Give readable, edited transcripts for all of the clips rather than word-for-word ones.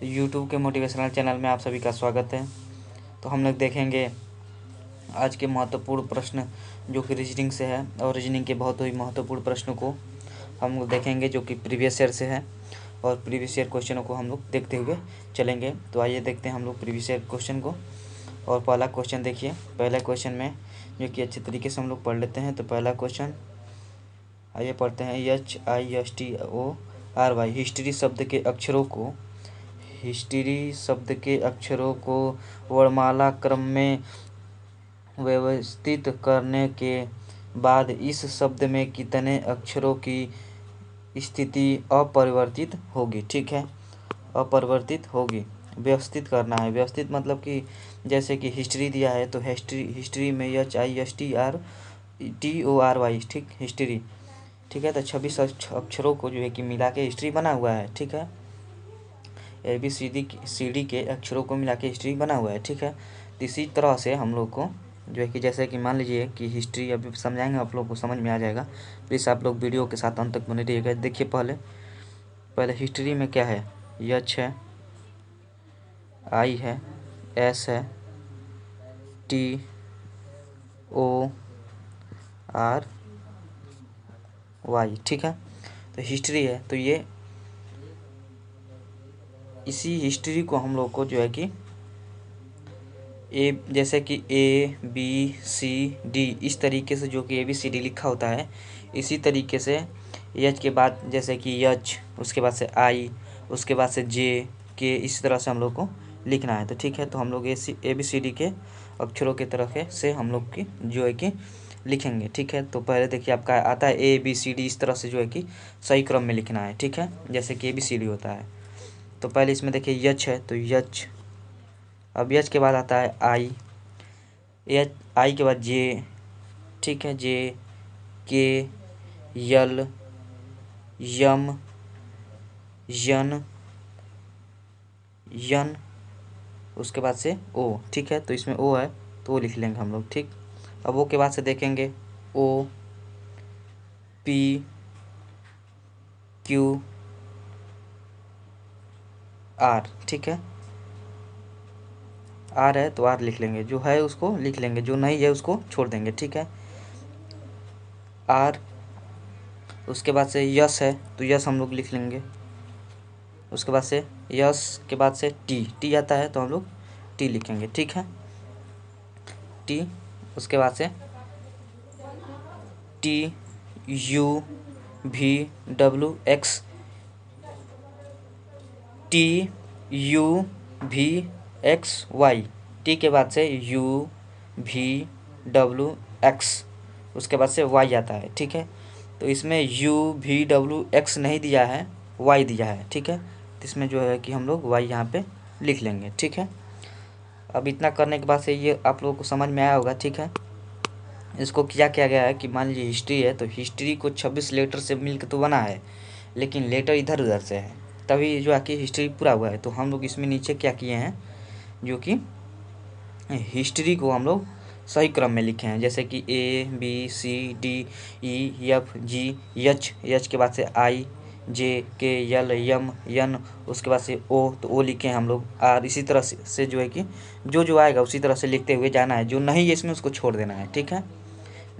YouTube के motivational channel में आप सभी का स्वागत है। तो हम लोग देखेंगे आज के महत्वपूर्ण प्रश्न जो कि रीजनिंग से है, और रीजनिंग के बहुत ही महत्वपूर्ण प्रश्नों को हम लोग देखेंगे जो कि प्रीवियस ईयर से है, और प्रीवियस ईयर क्वेश्चनों को हम लोग देखते हुए चलेंगे। तो आइए देखते हैं हम लोग प्रीवियस ईयर क्वेश्चन को। और पहला क्वेश्चन देखिए, पहला क्वेश्चन में जो कि अच्छे तरीके से हम लोग पढ़ लेते हैं। तो पहला क्वेश्चन आइए पढ़ते हैं। HISTORY हिस्ट्री शब्द के अक्षरों को वर्णमाला क्रम में व्यवस्थित करने के बाद इस शब्द में कितने अक्षरों की स्थिति अपरिवर्तित होगी। ठीक है, अपरिवर्तित होगी। व्यवस्थित करना है। व्यवस्थित मतलब कि जैसे कि हिस्ट्री दिया है तो हिस्ट्री में HISTORY, ठीक, हिस्ट्री। ठीक है, तो 26 अक्षरों को जो है कि मिला के हिस्ट्री बना हुआ है। ठीक है, ABCD के अक्षरों को मिला के हिस्ट्री बना हुआ है। ठीक है, तो इसी तरह से हम लोग को जो है कि जैसे कि मान लीजिए कि हिस्ट्री अभी समझाएंगे, आप लोग को समझ में आ जाएगा। प्लीज़ आप लोग वीडियो के साथ अंत तक बने रहिएगा। देखिए पहले हिस्ट्री में क्या है, H है, I है, S है, TORY। ठीक है, तो हिस्ट्री है। तो ये इसी हिस्ट्री को हम लोग को जो है कि जैसे कि ABCD इस तरीके से जो कि ABCD लिखा होता है, इसी तरीके से H के बाद जैसे कि H, उसके बाद से I, उसके बाद से J के, इस तरह से हम लोग को लिखना है। तो ठीक है, तो हम लोग ABCD के अक्षरों के तरह से हम लोग की जो है कि लिखेंगे। ठीक है, तो पहले देखिए आपका आता है ABCD, इस तरह से जो है कि सही क्रम में लिखना है। ठीक है, जैसे कि ABCD होता है। तो पहले इसमें देखिए H है तो H, अब H के बाद आता है I के बाद J। ठीक है, J, K, L, M, N, उसके बाद से O। ठीक है, तो इसमें O है तो O लिख लेंगे हम लोग। ठीक, अब O के बाद से देखेंगे O, P, Q, R। ठीक है, R है तो R लिख लेंगे, जो है उसको लिख लेंगे, जो नहीं है उसको छोड़ देंगे। ठीक है, R, उसके बाद से यस है तो यस हम लोग लिख लेंगे। उसके बाद से यस के बाद से टी आता है तो हम लोग टी लिखेंगे। ठीक है, टी, उसके बाद से TUVX, TUVXY, टी के बाद से UVWX, उसके बाद से Y आता है। ठीक है, तो इसमें UVWX नहीं दिया है, Y दिया है। ठीक है, तो इसमें जो है कि हम लोग Y यहाँ पे लिख लेंगे। ठीक है, अब इतना करने के बाद से ये आप लोगों को समझ में आया होगा। ठीक है, इसको क्या किया गया है कि मान लीजिए हिस्ट्री है तो हिस्ट्री को 26 लेटर से मिलकर तो बना है, लेकिन लेटर इधर उधर से है, तभी जो है कि हिस्ट्री पूरा हुआ है। तो हम लोग इसमें नीचे क्या किए हैं, जो कि हिस्ट्री को हम लोग सही क्रम में लिखे हैं, जैसे कि ABCDEFG, H के बाद से I, J, K, L, M, N, उसके बाद से O, तो O लिखे हैं हम लोग। R, इसी तरह से जो है कि जो आएगा उसी तरह से लिखते हुए जाना है, जो नहीं है इसमें उसको छोड़ देना है। ठीक है,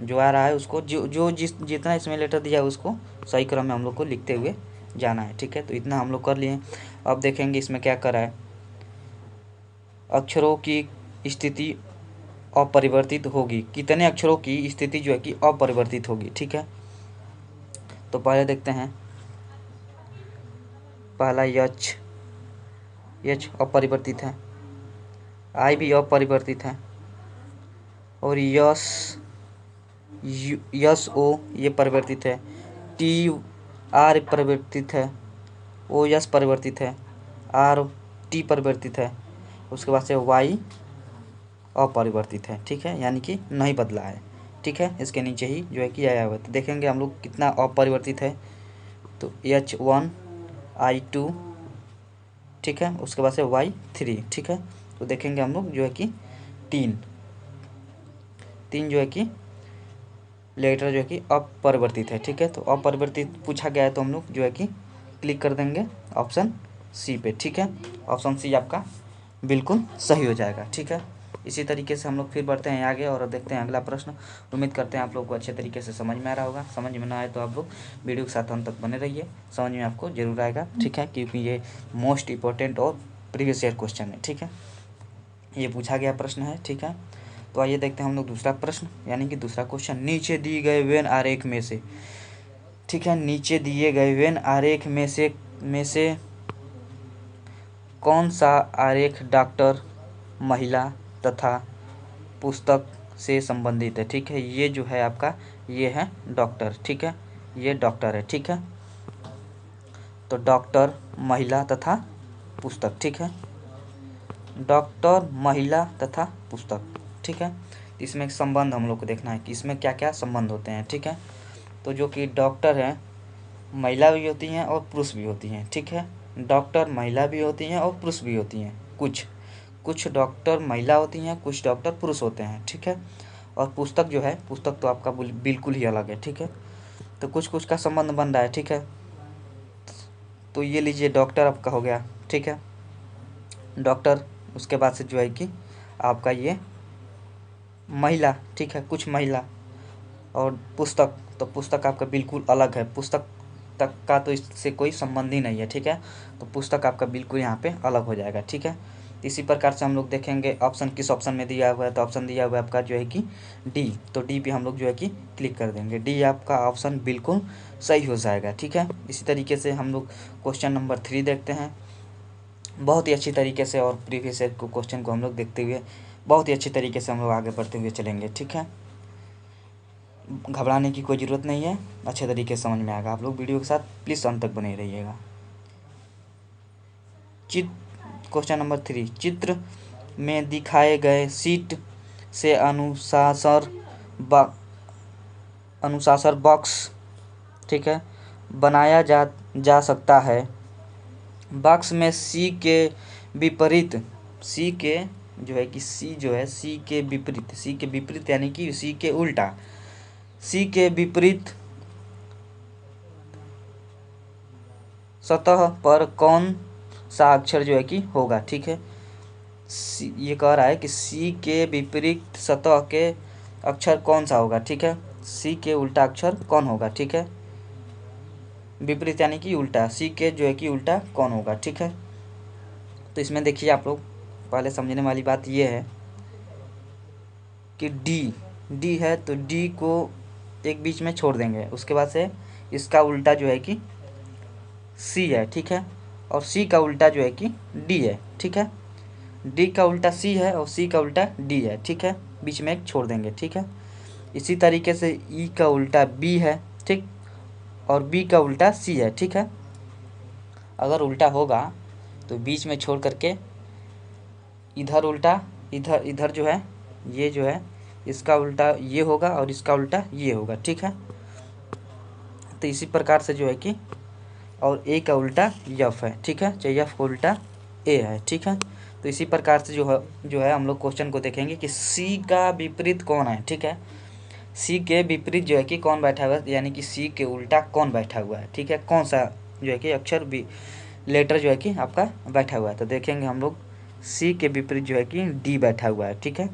जो आ रहा है उसको जितना इसमें लेटर दिया है उसको सही क्रम में हम लोग को लिखते हुए जाना है। ठीक है, तो इतना हम लोग कर लिए। अब देखेंगे इसमें क्या करा है, अक्षरों की स्थिति अपरिवर्तित होगी। कितने अक्षरों की स्थिति जो है कि अपरिवर्तित होगी। ठीक है, तो पहले देखते हैं। पहला H अपरिवर्तित है, I भी अपरिवर्तित है, और O ये परिवर्तित है, TR परिवर्तित है, OS परिवर्तित है, RT परिवर्तित है, उसके बाद से Y अपरिवर्तित है। ठीक है, यानी कि नहीं बदला है। ठीक है, इसके नीचे ही जो है कि आया हुआ है। तो देखेंगे हम लोग कितना अपरिवर्तित है, तो H1, I2, ठीक है, उसके बाद से Y3। ठीक है, तो देखेंगे हम लोग जो है कि तीन जो है कि लेटर जो है कि अपरिवर्तित है। ठीक है, तो अपरिवर्तित पूछा गया है तो हम लोग जो है कि क्लिक कर देंगे ऑप्शन सी पे, ठीक है। ऑप्शन सी आपका बिल्कुल सही हो जाएगा, ठीक है। इसी तरीके से हम लोग फिर बढ़ते हैं आगे और देखते हैं अगला प्रश्न। उम्मीद करते हैं आप लोग को अच्छे तरीके से समझ में आ रहा होगा। समझ में ना आए तो आप लोग वीडियो के साथ अंत तक बने रहिए, समझ में आपको जरूर आएगा, ठीक है, क्योंकि ये मोस्ट इंपॉर्टेंट और प्रीवियस ईयर क्वेश्चन है, ठीक है। ये पूछा गया प्रश्न है, ठीक है। तो आइए देखते हैं हम लोग दूसरा प्रश्न, यानी कि दूसरा क्वेश्चन। नीचे दिए गए वेन आरेख में से, ठीक है, नीचे दिए गए वेन आरेख में से कौन सा आरेख डॉक्टर, महिला तथा पुस्तक से संबंधित है, ठीक है। ये जो है आपका, ये है डॉक्टर, ठीक है, ये डॉक्टर है, ठीक है। तो डॉक्टर, महिला तथा पुस्तक, ठीक है, डॉक्टर, महिला तथा पुस्तक, ठीक है। इसमें एक संबंध हम लोग को देखना है कि इसमें क्या क्या संबंध होते हैं, ठीक है। तो जो कि डॉक्टर है, महिला भी होती हैं और पुरुष भी होती हैं, ठीक है। डॉक्टर महिला भी होती हैं और पुरुष भी होती हैं, कुछ डॉक्टर महिला होती हैं, कुछ डॉक्टर पुरुष होते हैं, ठीक है। और पुस्तक जो है, पुस्तक तो आपका बिल्कुल ही अलग है, ठीक है। तो कुछ कुछ का संबंध बन रहा है, ठीक है। तो ये लीजिए डॉक्टर आपका हो गया, ठीक है, डॉक्टर। उसके बाद से जो है कि आपका ये महिला, ठीक है, कुछ महिला। और पुस्तक, तो पुस्तक आपका बिल्कुल अलग है, पुस्तक तक का तो इससे कोई संबंध ही नहीं है, ठीक है। तो पुस्तक आपका बिल्कुल यहाँ पे अलग हो जाएगा, ठीक है। इसी प्रकार से हम लोग देखेंगे ऑप्शन किस ऑप्शन में दिया हुआ है। तो ऑप्शन दिया हुआ है आपका जो है कि डी। तो डी पे हम लोग जो है कि क्लिक कर देंगे। डी आपका ऑप्शन बिल्कुल सही हो जाएगा, ठीक है। इसी तरीके से हम लोग क्वेश्चन नंबर 3 देखते हैं। बहुत ही अच्छी तरीके से और प्रीवियस ईयर क्वेश्चन को हम लोग देखते हुए बहुत ही अच्छी तरीके से हम लोग आगे बढ़ते हुए चलेंगे, ठीक है। घबराने की कोई ज़रूरत नहीं है, अच्छे तरीके से समझ में आएगा। आप लोग वीडियो के साथ प्लीज़ अंत तक बने रहिएगा। क्वेश्चन नंबर 3, चित्र में दिखाए गए सीट से अनुसार बॉक्स, ठीक है, बनाया जा सकता है। बॉक्स में सी के विपरीत, सी के जो है कि सी जो है सी के विपरीत यानी कि सी के उल्टा, सी के विपरीत सतह पर कौन सा अक्षर जो है कि होगा, ठीक है। ये कह रहा है कि सी के विपरीत सतह के अक्षर कौन सा होगा, ठीक है। सी के उल्टा अक्षर कौन होगा, ठीक है। विपरीत यानी कि उल्टा, सी के जो है कि उल्टा कौन होगा, ठीक है। तो इसमें देखिए आप लोग, पहले समझने वाली बात ये है कि डी है, तो डी को एक बीच में छोड़ देंगे। उसके बाद से इसका उल्टा जो है कि सी है, ठीक है, और सी का उल्टा जो है कि डी है, ठीक है। डी का उल्टा सी है और सी का उल्टा डी है, ठीक है, बीच में एक छोड़ देंगे, ठीक है। इसी तरीके से ई का उल्टा बी है, ठीक, और बी का उल्टा सी है, ठीक है। अगर उल्टा होगा तो बीच में छोड़ करके इधर उल्टा, इधर जो है, ये जो है इसका उल्टा ये होगा और इसका उल्टा ये होगा, ठीक है। तो इसी प्रकार से जो है कि, और ए का उल्टा यफ है, ठीक है, चाहे यफ का उल्टा ए है, ठीक है। तो इसी प्रकार से जो है हम लोग क्वेश्चन को देखेंगे कि सी का विपरीत कौन है, ठीक है। सी के विपरीत जो है कि कौन बैठा हुआ है, यानी कि सी के उल्टा कौन बैठा हुआ है, ठीक है, कौन सा जो है कि अक्षर भी लेटर जो है कि आपका बैठा हुआ है। तो देखेंगे हम लोग सी के विपरीत जो है कि डी बैठा हुआ है, ठीक है,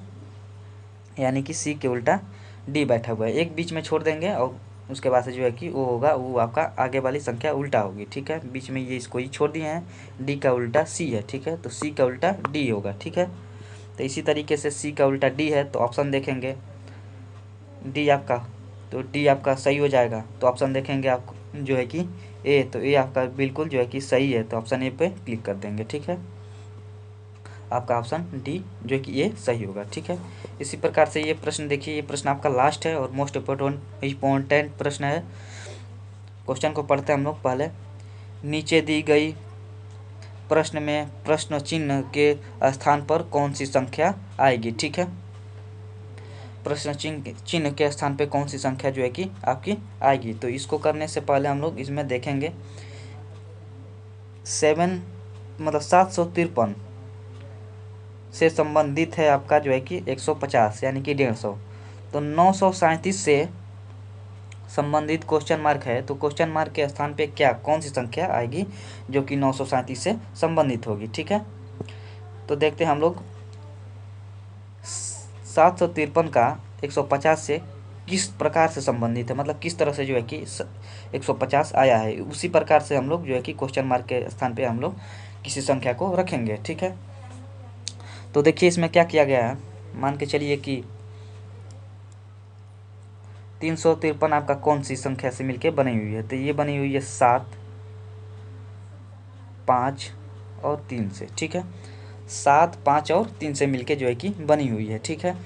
यानी कि सी के उल्टा डी बैठा हुआ है। एक बीच में छोड़ देंगे और उसके बाद से जो है कि वो होगा, वो आपका आगे वाली संख्या उल्टा होगी, ठीक है। बीच में ये इसको ही छोड़ दिए हैं, डी का उल्टा सी है, ठीक है, तो सी का उल्टा डी होगा, ठीक है। तो इसी तरीके से सी का उल्टा डी है, तो ऑप्शन देखेंगे डी आपका, तो डी आपका सही हो जाएगा। तो ऑप्शन देखेंगे आप जो है कि ए, तो ए आपका बिल्कुल जो है कि सही है, तो ऑप्शन ए पे क्लिक कर देंगे, ठीक है। आपका ऑप्शन डी जो कि ये सही होगा, ठीक है। इसी प्रकार से ये प्रश्न देखिए, ये प्रश्न आपका लास्ट है और मोस्ट इम्पोर्टेंट प्रश्न है। क्वेश्चन को पढ़ते हैं हम लोग पहले। नीचे दी गई प्रश्न में प्रश्न चिन्ह के स्थान पर कौन सी संख्या आएगी, ठीक है। प्रश्न चिन्ह के स्थान पे कौन सी संख्या जो है कि आपकी आएगी। तो इसको करने से पहले हम लोग इसमें देखेंगे 753 से संबंधित है आपका जो है कि 150 यानी कि 150। तो 937 संबंधित क्वेश्चन मार्क है तो क्वेश्चन मार्क के स्थान पे क्या कौन सी संख्या आएगी जो कि 937 से संबंधित होगी। ठीक है, तो देखते हैं हम लोग 753 का 150 से किस प्रकार से संबंधित है, मतलब किस तरह से जो है कि 150 आया है, उसी प्रकार से हम लोग जो है कि क्वेश्चन मार्क के स्थान पे हम लोग किसी संख्या को रखेंगे। ठीक है, तो देखिए इसमें क्या किया गया है। मान के चलिए कि 353 आपका कौन सी संख्या से मिलके बनी हुई है, तो ये बनी हुई है 7, 5 और 3 से। ठीक है, 7, 5 और 3 से मिलके जो है कि बनी हुई है। ठीक है,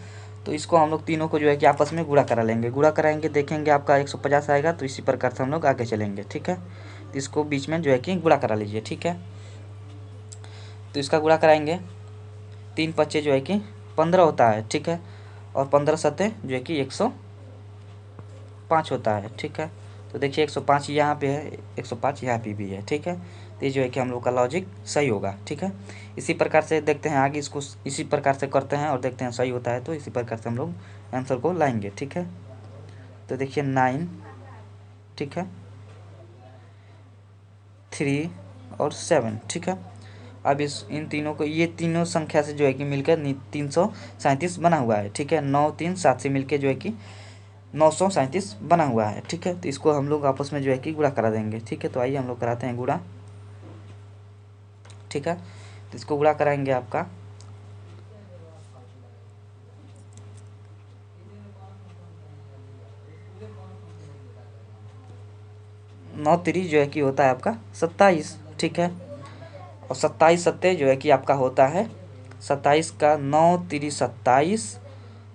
तो इसको हम लोग तीनों को जो है कि आपस में गुणा करा लेंगे, गुणा कराएंगे, देखेंगे आपका 150 आएगा, तो इसी प्रकार से हम लोग आगे चलेंगे। ठीक है, तो इसको बीच में जो है कि गुणा करा लीजिए। ठीक है, तो इसका गुणा कराएंगे, 3 पच्चे जो है कि 15 होता है। ठीक है, और 15 सत्ते जो है कि 105 होता है। ठीक है, तो देखिए 105 यहाँ पे है, 105 यहाँ पे भी है। ठीक है, तो ये जो है कि हम लोग का लॉजिक सही होगा। ठीक है, इसी प्रकार से देखते हैं आगे, इसको इसी प्रकार से करते हैं और देखते हैं सही होता है तो इसी प्रकार से हम लोग आंसर को लाएंगे। ठीक है, तो देखिए 9, ठीक है, 3 और 7। ठीक है, अब इन तीनों को, ये तीनों संख्या से जो है कि मिलकर 337 बना हुआ है। ठीक है, 9, 3, 7 से मिलकर जो है कि 937 बना हुआ है। ठीक है, तो इसको हम लोग आपस में जो है कि गुणा करा देंगे। ठीक है, तो आइए हम लोग कराते हैं गुणा। ठीक है, तो इसको गुणा कराएंगे आपका 9 3 जो है कि होता है आपका 27। ठीक है, और 27 सत्ते जो है कि आपका होता है 27 का 9 3 27,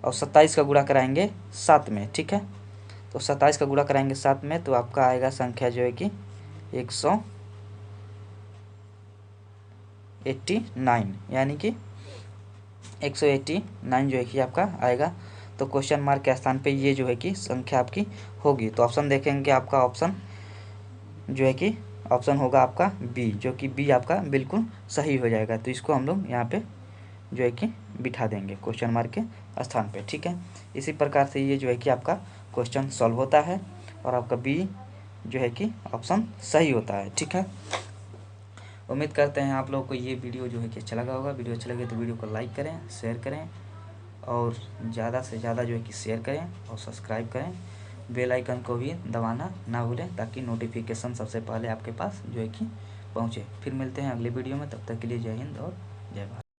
और 27 का गुणा कराएंगे 7 में। ठीक है, तो 27 का गुणा कराएंगे 7 में तो आपका आएगा संख्या जो है कि 189, यानी कि 189 जो है कि आपका आएगा। तो क्वेश्चन मार्क के स्थान पे ये जो है कि संख्या आपकी होगी। तो ऑप्शन देखेंगे, आपका ऑप्शन जो है कि ऑप्शन होगा आपका बी, जो कि बी आपका बिल्कुल सही हो जाएगा। तो इसको हम लोग यहाँ पे जो है कि बिठा देंगे क्वेश्चन मार्क के स्थान पे। ठीक है, इसी प्रकार से ये जो है कि आपका क्वेश्चन सॉल्व होता है और आपका बी जो है कि ऑप्शन सही होता है। ठीक है, उम्मीद करते हैं आप लोगों को ये वीडियो जो है कि अच्छा लगा होगा। वीडियो अच्छा लगे तो वीडियो को लाइक करें, शेयर करें और ज़्यादा से ज़्यादा जो है कि शेयर करें और सब्सक्राइब करें। बेल आइकन को भी दबाना ना भूलें ताकि नोटिफिकेशन सबसे पहले आपके पास जो है कि पहुँचे। फिर मिलते हैं अगले वीडियो में, तब तक के लिए जय हिंद और जय भारत।